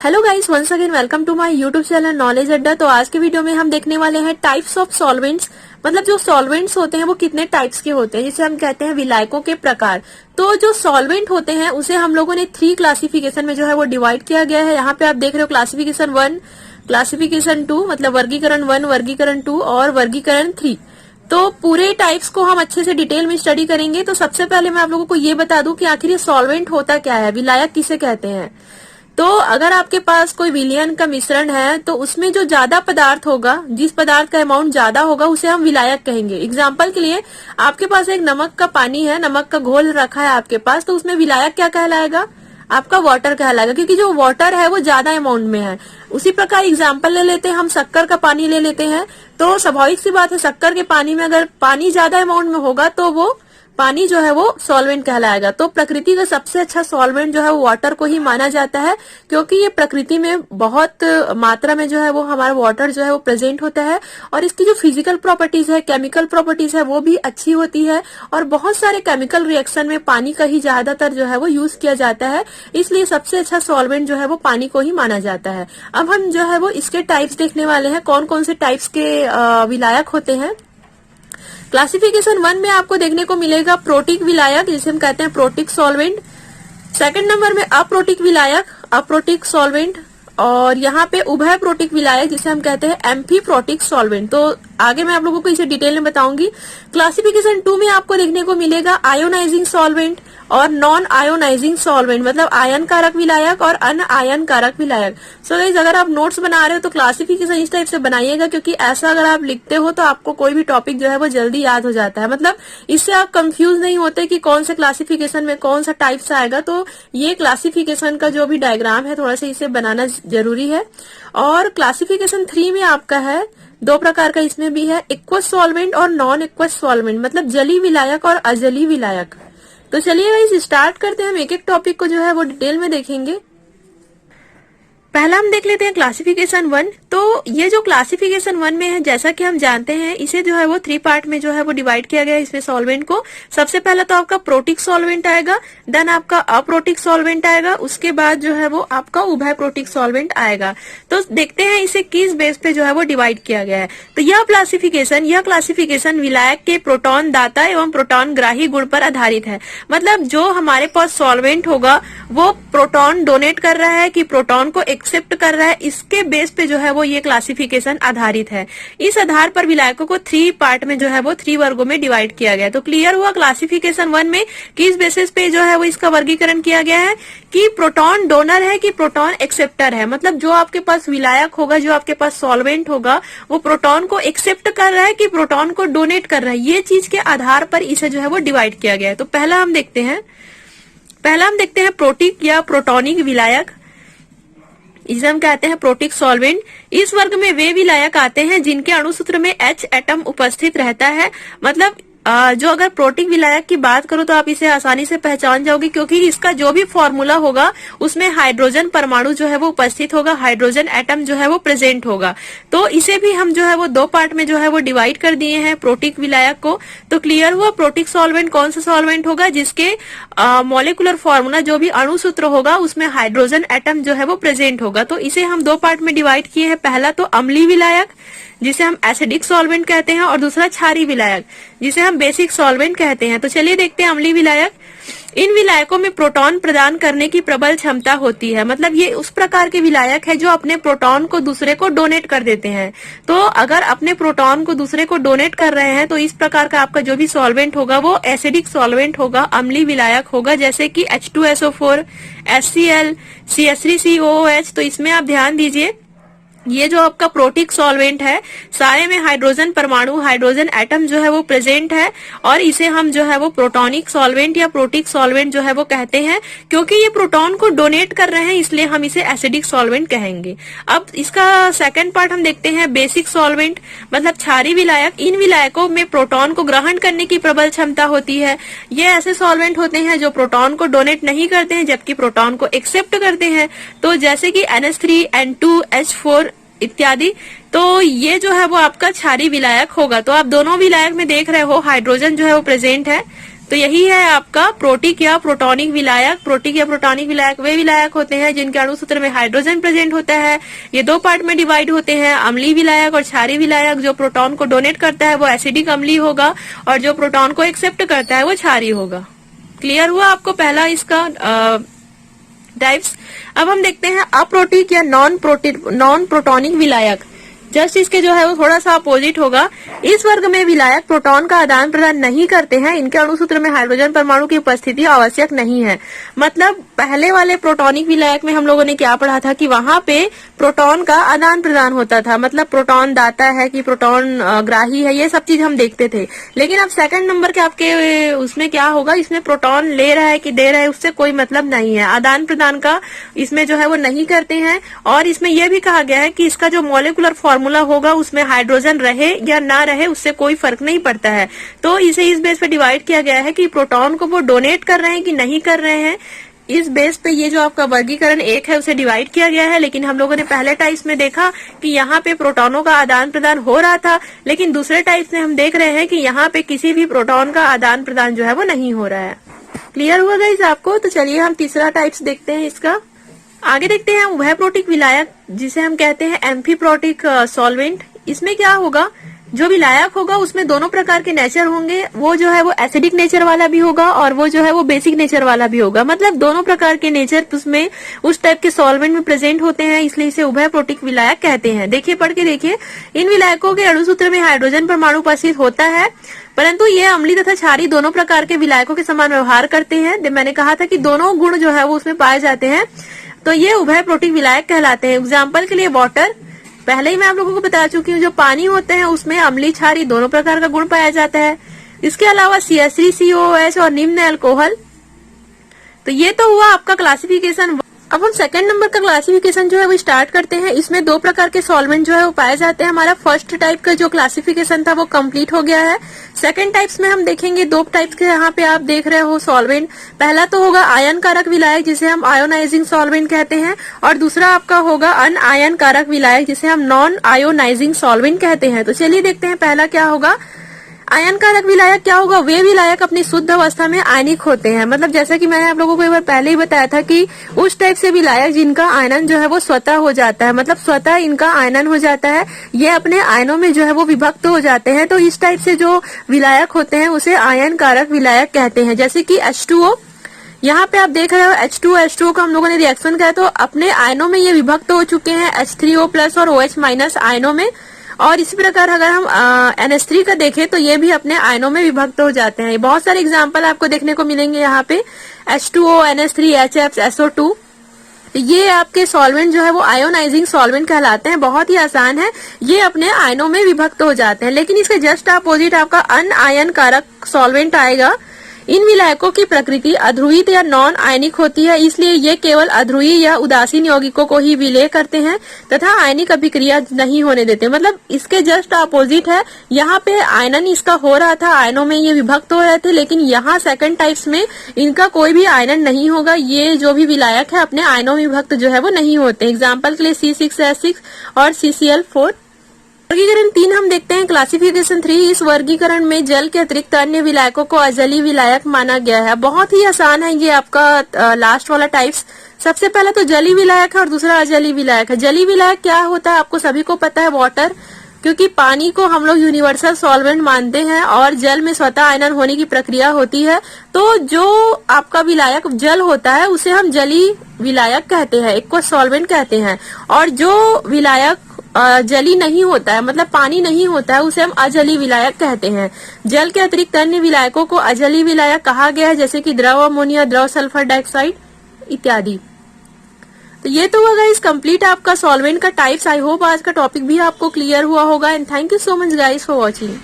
Hello guys, once again welcome to my YouTube channel knowledge Adda. तो आज के video में हम देखने वाले हैं टाइप्स ऑफ सॉल्वेंट्स। मतलब जो सॉल्वेंट्स होते हैं वो कितने टाइप्स के होते हैं, जिसे हम कहते हैं विलायकों के प्रकार। तो जो सॉल्वेंट होते हैं उसे हम लोगों ने 3 क्लासिफिकेशन में जो है वो डिवाइड किया गया है। यहाँ पे आप देख रहे हो क्लासिफिकेशन 1, क्लासिफिकेशन 2, मतलब वर्गीकरण 1, वर्गीकरण 2 और वर्गीकरण 3। तो पूरे टाइप्स को हम अच्छे से डिटेल में स्टडी करेंगे। तो सबसे पहले मैं आप लोगों को ये बता दूं कि आखिर ये सॉल्वेंट होता क्या है, विलायक किसे कहते हैं। तो अगर आपके पास कोई विलयन का मिश्रण है तो उसमें जो ज्यादा पदार्थ होगा, जिस पदार्थ का अमाउंट ज्यादा होगा, उसे हम विलायक कहेंगे। एग्जाम्पल के लिए आपके पास एक नमक का पानी है, नमक का घोल रखा है आपके पास, तो उसमें विलायक क्या कहलाएगा? आपका वाटर कहलाएगा, क्योंकि जो वाटर है वो ज्यादा अमाउंट में है। उसी प्रकार एग्जाम्पल ले लेते हैं, हम शक्कर का पानी ले लेते हैं। तो स्वाभाविक सी बात है, शक्कर के पानी में अगर पानी ज्यादा अमाउंट में होगा तो वो पानी जो है वो सॉल्वेंट कहलाएगा। तो प्रकृति का सबसे अच्छा सॉल्वेंट जो है वो वाटर को ही माना जाता है, क्योंकि ये प्रकृति में बहुत मात्रा में जो है वो हमारा वाटर जो है वो प्रेजेंट होता है और इसकी जो फिजिकल प्रॉपर्टीज है, केमिकल प्रॉपर्टीज है, वो भी अच्छी होती है। और बहुत सारे केमिकल रिएक्शन में पानी का ही ज्यादातर जो है वो यूज किया जाता है, इसलिए सबसे अच्छा सॉल्वेंट जो है वो पानी को ही माना जाता है। अब हम जो है वो इसके टाइप्स देखने वाले हैं, कौन कौन से टाइप्स के विलायक होते हैं। क्लासिफिकेशन 1 में आपको देखने को मिलेगा प्रोटिक विलायक, जिसे हम कहते हैं प्रोटिक सॉल्वेंट। सेकंड नंबर में अप्रोटिक विलायक, अप्रोटिक सॉल्वेंट। और यहाँ पे उभय प्रोटिक विलायक, जिसे हम कहते हैं एम्फीप्रोटिक सॉल्वेंट। तो आगे मैं आप लोगों को इसे डिटेल में बताऊंगी। क्लासिफिकेशन 2 में आपको देखने को मिलेगा आयोनाइजिंग सॉल्वेंट और नॉन आयोनाइजिंग सॉल्वेंट, मतलब आयन कारक विलायक और अन आयन कारक विलायक। सो गाइस, अगर आप नोट्स बना रहे हो तो क्लासिफिकेशन इस टाइप से बनाइएगा, क्योंकि ऐसा अगर आप लिखते हो तो आपको कोई भी टॉपिक जो है वो जल्दी याद हो जाता है। मतलब इससे आप कंफ्यूज नहीं होते कि कौन से क्लासिफिकेशन में कौन सा टाइप्स आएगा। तो ये क्लासिफिकेशन का जो भी डायग्राम है थोड़ा सा इसे बनाना जरूरी है। और क्लासिफिकेशन 3 में आपका है 2 प्रकार का, इसमें भी है एक्वस सॉल्वेंट और नॉन एक्वस सॉल्वेंट, मतलब जली विलायक और अजली विलायक। तो चलिए गाइस स्टार्ट करते हैं, हम एक एक टॉपिक को जो है वो डिटेल में देखेंगे। पहला हम देख लेते हैं क्लासिफिकेशन 1। तो ये जो क्लासिफिकेशन 1 में है, जैसा कि हम जानते हैं, इसे जो है वो 3 पार्ट में जो है वो डिवाइड किया गया है इसमें सॉल्वेंट को। सबसे पहला तो आपका प्रोटिक सॉल्वेंट आएगा, देन आपका अप्रोटिक सॉल्वेंट आएगा, उसके बाद जो है वो आपका उभय प्रोटिक सॉल्वेंट आएगा। तो देखते हैं इसे किस बेस पे जो है वो डिवाइड किया गया है। तो यह क्लासिफिकेशन विलायक के प्रोटॉन दाता एवं प्रोटॉन ग्राही गुण पर आधारित है। मतलब जो हमारे पास सॉल्वेंट होगा वो प्रोटॉन डोनेट कर रहा है कि प्रोटॉन को एक्सेप्ट कर रहा है, इसके बेस पे जो है वो ये क्लासिफिकेशन आधारित है। इस आधार पर विलायकों को 3 पार्ट में जो है वो 3 वर्गों में डिवाइड किया गया है। तो क्लियर हुआ क्लासिफिकेशन 1 में किस बेसिस पे जो है वो इसका वर्गीकरण किया गया है, कि प्रोटॉन डोनर है कि प्रोटॉन एक्सेप्टर है। मतलब जो आपके पास विलायक होगा, जो आपके पास सॉल्वेंट होगा, वो प्रोटॉन को एक्सेप्ट कर रहा है कि प्रोटॉन को डोनेट कर रहा है, ये चीज के आधार पर इसे जो है वो डिवाइड किया गया है। तो पहला हम देखते हैं प्रोटिक या प्रोटॉनिक विलायक, इसे हम कहते हैं प्रोटिक सॉल्वेंट। इस वर्ग में वे विलायक आते हैं जिनके अणुसूत्र में H एटम उपस्थित रहता है। मतलब जो अगर प्रोटिक विलायक की बात करूं तो आप इसे आसानी से पहचान जाओगे, क्योंकि इसका जो भी फॉर्मूला होगा उसमें हाइड्रोजन परमाणु जो है वो उपस्थित होगा, हाइड्रोजन एटम जो है वो प्रेजेंट होगा। तो इसे भी हम जो है वो 2 पार्ट में जो है वो डिवाइड कर दिए हैं प्रोटिक विलायक को। तो क्लियर हुआ प्रोटिक सॉल्वेंट कौन सा सॉल्वेंट होगा, जिसके मॉलिक्यूलर फॉर्मूला जो भी अणुसूत्र होगा उसमें हाइड्रोजन एटम जो है वो प्रेजेंट होगा। तो इसे हम 2 पार्ट में डिवाइड किए हैं। पहला तो अम्लीय विलायक, जिसे हम एसिडिक सॉल्वेंट कहते हैं, और दूसरा क्षारीय विलायक, जिसे हम बेसिक सॉल्वेंट कहते हैं। तो चलिए देखते हैं अम्लीय विलायक। इन विलायकों में प्रोटॉन प्रदान करने की प्रबल क्षमता होती है। मतलब ये उस प्रकार के विलायक है जो अपने प्रोटॉन को दूसरे को डोनेट कर देते हैं। तो अगर अपने प्रोटॉन को दूसरे को डोनेट कर रहे हैं तो इस प्रकार का आपका जो भी सॉल्वेंट होगा वो एसिडिक सॉल्वेंट होगा, अम्लीय विलायक होगा, जैसे कि H2SO4, HCl, CH3COOH। तो इसमें आप ध्यान दीजिए, ये जो आपका प्रोटिक सॉल्वेंट है, सारे में हाइड्रोजन परमाणु, हाइड्रोजन एटम जो है वो प्रेजेंट है, और इसे हम जो है वो प्रोटॉनिक सॉल्वेंट या प्रोटिक सॉल्वेंट जो है वो कहते हैं। क्योंकि ये प्रोटॉन को डोनेट कर रहे हैं इसलिए हम इसे एसिडिक सॉल्वेंट कहेंगे। अब इसका सेकंड पार्ट हम देखते हैं बेसिक सॉल्वेंट, मतलब क्षारीय विलायक। इन विलायकों में प्रोटॉन को ग्रहण करने की प्रबल क्षमता होती है। ये ऐसे सॉल्वेंट होते हैं जो प्रोटॉन को डोनेट नहीं करते हैं जबकि प्रोटॉन को एक्सेप्ट करते हैं। तो जैसे कि NH3, N2, H4 इत्यादि। तो ये जो है वो आपका क्षारीय विलायक होगा। तो आप दोनों विलायक में देख रहे हो हाइड्रोजन जो है वो प्रेजेंट है। तो यही है आपका प्रोटिक या प्रोटॉनिक विलायक। प्रोटिक या प्रोटॉनिक विलायक वे विलायक होते हैं जिनके अणु सूत्र में हाइड्रोजन प्रेजेंट होता है। ये दो पार्ट में डिवाइड होते हैं, अम्लीय विलायक और क्षारीय विलायक। जो प्रोटॉन को डोनेट करता है वो एसिडिक अम्लीय होगा और जो प्रोटॉन को एक्सेप्ट करता है वो क्षारीय होगा। क्लियर हुआ आपको पहला इसका टाइप्स। अब हम देखते हैं अप्रोटिक या नॉन प्रोटॉनिक विलायक। जस्ट इसके जो है वो थोड़ा सा अपोजिट होगा। इस वर्ग में विलायक प्रोटॉन का आदान प्रदान नहीं करते हैं, इनके अणु सूत्र में हाइड्रोजन परमाणु की उपस्थिति आवश्यक नहीं है। मतलब पहले वाले प्रोटॉनिक विलायक में हम लोगों ने क्या पढ़ा था कि वहां पे प्रोटॉन का आदान प्रदान होता था, मतलब प्रोटॉन दाता है कि प्रोटॉन ग्राही है, ये सब चीज हम देखते थे। लेकिन अब सेकंड नंबर के आपके उसमें क्या होगा, इसमें प्रोटॉन ले रहा है कि दे रहा है उससे कोई मतलब नहीं है, आदान प्रदान का इसमें जो है वो नहीं करते हैं। और इसमें यह भी कहा गया है कि इसका जो मॉलिक्यूलर फॉर्मूला होगा उसमें हाइड्रोजन रहे या ना रहे उससे कोई फर्क नहीं पड़ता है। तो इसे इस बेस पे डिवाइड किया गया है कि प्रोटॉन को वो डोनेट कर रहे हैं कि नहीं कर रहे हैं। इस बेस पे ये जो आपका वर्गीकरण एक है उसे डिवाइड किया गया है। लेकिन हम लोगों ने पहले टाइप्स में देखा कि यहाँ पे प्रोटॉनों का आदान प्रदान हो रहा था, लेकिन दूसरे टाइप्स में हम देख रहे हैं कि यहाँ पे किसी भी प्रोटॉन का आदान प्रदान जो है वो नहीं हो रहा है। क्लियर हुआ गाइस आपको? तो चलिए हम तीसरा टाइप्स देखते हैं इसका। आगे देखते हैं उभयप्रोटिक विलायक, जिसे हम कहते हैं एम्फीप्रोटिक सॉल्वेंट। इसमें क्या होगा, जो विलायक होगा उसमें दोनों प्रकार के नेचर होंगे। वो जो है वो एसिडिक नेचर वाला भी होगा और वो जो है वो बेसिक नेचर वाला भी होगा। मतलब दोनों प्रकार के नेचर उसमें उस टाइप के सॉल्वेंट में प्रेजेंट होते हैं, इसलिए इसे उभयप्रोटिक विलायक कहते हैं। देखिए पढ़ के देखिए, इन विलायकों के अणु सूत्र में हाइड्रोजन परमाणु उपस्थित होता है, परंतु ये अम्लीय तथा क्षारीय दोनों प्रकार के विलायकों के समान व्यवहार करते हैं। मैंने कहा था कि दोनों गुण जो है वो उसमें पाए जाते हैं, तो ये उभयप्रोटिक विलायक कहलाते हैं। एग्जाम्पल के लिए वाटर, पहले ही मैं आप लोगों को बता चुकी हूँ, जो पानी होते हैं उसमें अम्लीय क्षारीय दोनों प्रकार का गुण पाया जाता है। इसके अलावा CH3 COOH और निम्न अल्कोहल। तो ये तो हुआ आपका क्लासिफिकेशन। अब हम सेकंड नंबर का क्लासिफिकेशन जो है वो स्टार्ट करते हैं। इसमें दो प्रकार के सॉल्वेंट जो है वो पाए जाते हैं। हमारा फर्स्ट टाइप का जो क्लासिफिकेशन था वो कंप्लीट हो गया है। सेकंड टाइप्स में हम देखेंगे दो टाइप्स के यहाँ पे आप देख रहे हो सॉल्वेंट। पहला तो होगा आयन कारक विलायक, जिसे हम आयोनाइजिंग सॉल्वेंट कहते हैं, और दूसरा आपका होगा अनआयन कारक विलायक, जिसे हम नॉन आयोनाइजिंग सॉल्वेंट कहते हैं। तो चलिए देखते हैं पहला क्या होगा। आयन कारक विलायक क्या होगा, वे विलायक अपनी शुद्ध अवस्था में आयनिक होते हैं। मतलब जैसा कि मैंने आप लोगों को एक बार पहले ही बताया था कि उस टाइप से विलायक जिनका आयनन जो है वो स्वतः हो जाता है, मतलब स्वतः इनका आयनन हो जाता है, ये अपने आयनों में जो है वो विभक्त हो जाते हैं। तो इस टाइप से जो विलायक होते हैं उसे आयन कारक विलायक कहते हैं। जैसे कि H2O, यहाँ पे आप देख रहे हो H2O का हम लोगों ने रिएक्शन किया तो अपने आयनों में ये विभक्त हो चुके हैं H3O+ और OH- आयनों में। और इसी प्रकार अगर हम NH3 का देखें तो ये भी अपने आयनों में विभक्त हो जाते हैं। बहुत सारे एग्जाम्पल आपको देखने को मिलेंगे यहाँ पे, H2O, NH3, HF, SO2। ये आपके सॉल्वेंट जो है वो आयोनाइजिंग सॉल्वेंट कहलाते हैं। बहुत ही आसान है, ये अपने आयनों में विभक्त हो जाते हैं। लेकिन इसके जस्ट अपोजिट आपका अनआयन कारक सॉल्वेंट आएगा। इन विलायकों की प्रकृति अध्रुवित या नॉन आयनिक होती है, इसलिए ये केवल अध्रुवीय या उदासीन यौगिकों को ही विलय करते हैं तथा आयनिक अभिक्रिया नहीं होने देते। मतलब इसके जस्ट अपोजिट है, यहाँ पे आयनन इसका हो रहा था, आयनों में ये विभक्त हो रहे थे, लेकिन यहाँ सेकंड टाइप्स में इनका कोई भी आयनन नहीं होगा। ये जो भी विलायक है अपने आयनों में विभक्त जो है वो नहीं होते। एग्जाम्पल के लिए C6H6 और CCl4। वर्गीकरण 3 हम देखते हैं, क्लासिफिकेशन 3। इस वर्गीकरण में जल के अतिरिक्त अन्य विलायकों को अजलीय विलायक माना गया है। बहुत ही आसान है ये आपका लास्ट वाला टाइप्स। सबसे पहला तो जलीय विलायक है और दूसरा अजलीय विलायक है। जलीय विलायक क्या होता है आपको सभी को पता है, वाटर, क्योंकि पानी को हम लोग यूनिवर्सल सॉल्वेंट मानते हैं और जल में स्वतः आयनन होने की प्रक्रिया होती है। तो जो आपका विलायक जल होता है उसे हम जलीय विलायक कहते हैं, एक को सॉल्वेंट कहते हैं। और जो विलायक जली नहीं होता है, मतलब पानी नहीं होता है, उसे हम अजलीय विलायक कहते हैं। जल के अतिरिक्त अन्य विलायकों को अजलीय विलायक कहा गया है, जैसे कि द्रव अमोनिया, द्रव सल्फर डाइऑक्साइड इत्यादि। तो ये तो होगा इस कंप्लीट आपका सॉल्वेंट का टाइप्स। आई होप आज का टॉपिक भी आपको क्लियर हुआ होगा and thank you so much guys for watching.